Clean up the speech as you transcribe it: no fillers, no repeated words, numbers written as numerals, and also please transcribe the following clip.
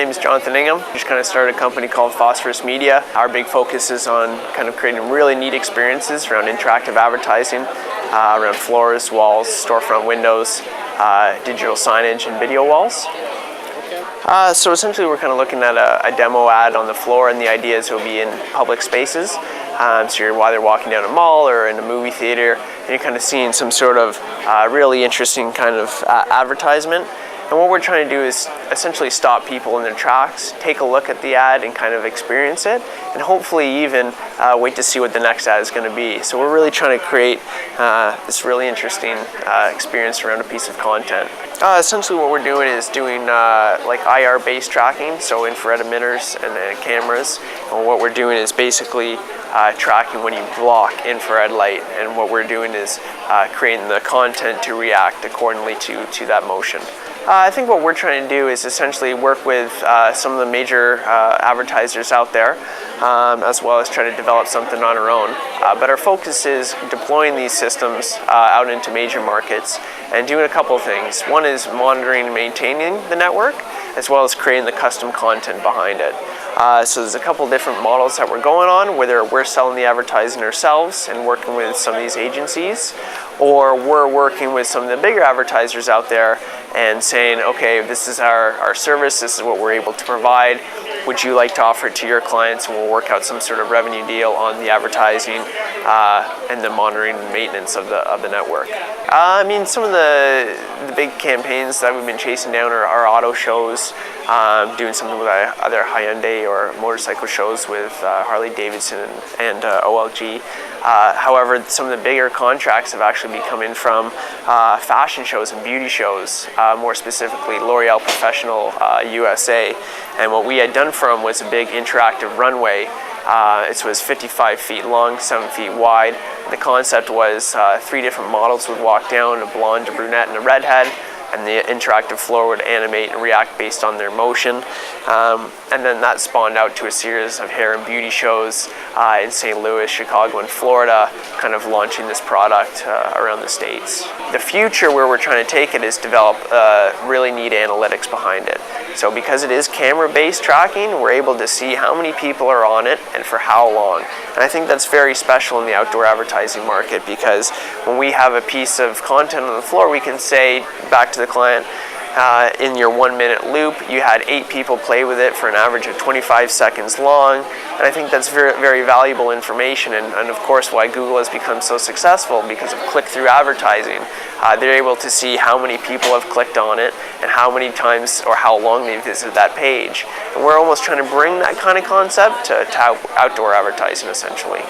name is Jonathan Ingham. We just kind of started a company called Phosphorus Media. Our big focus is on kind of creating really neat experiences around interactive advertising, around floors, walls, storefront windows, digital signage, and video walls. So essentially we're kind of looking at a demo ad on the floor, and the idea is it will be in public spaces. So you're either walking down a mall or in a movie theater, and you're kind of seeing some sort of really interesting kind of advertisement. And what we're trying to do is essentially stop people in their tracks, take a look at the ad and kind of experience it, and hopefully even wait to see what the next ad is going to be. So we're really trying to create this really interesting experience around a piece of content. Essentially what we're doing is doing like IR-based tracking, so infrared emitters and then cameras. And what we're doing is basically tracking when you block infrared light, and what we're doing is creating the content to react accordingly to that motion. I think what we're trying to do is essentially work with some of the major advertisers out there, as well as try to develop something on our own. But our focus is deploying these systems out into major markets and doing a couple of things. One is monitoring and maintaining the network, as well as creating the custom content behind it. So there's a couple different models that we're going on, whether we're selling the advertising ourselves and working with some of these agencies, or we're working with some of the bigger advertisers out there and saying, okay, this is our service, this is what we're able to provide. Would you like to offer it to your clients? And we'll work out some sort of revenue deal on the advertising and the monitoring and maintenance of the network. I mean, some of the big campaigns that we've been chasing down are auto shows, doing something with either Hyundai or motorcycle shows with Harley Davidson and OLG. However, some of the bigger contracts have actually been coming from fashion shows and beauty shows, more specifically L'Oreal Professional USA. And what we had done for them was a big interactive runway. It was 55 feet long, 7 feet wide. The concept was 3 different models would walk down, a blonde, a brunette, and a redhead, and the interactive floor would animate and react based on their motion. And then that spawned out to a series of hair and beauty shows in St. Louis, Chicago, and Florida, kind of launching this product around the States. The future where we're trying to take it is develop really neat analytics behind it. So because it is camera-based tracking, we're able to see how many people are on it and for how long. And I think that's very special in the outdoor advertising market, because when we have a piece of content on the floor, we can say back to the client, in your 1 minute loop, you had 8 people play with it for an average of 25 seconds long. And I think that's very, very valuable information, and of course why Google has become so successful, because of click-through advertising. They're able to see how many people have clicked on it and how many times or how long they've visited that page. And we're almost trying to bring that kind of concept to outdoor advertising, essentially.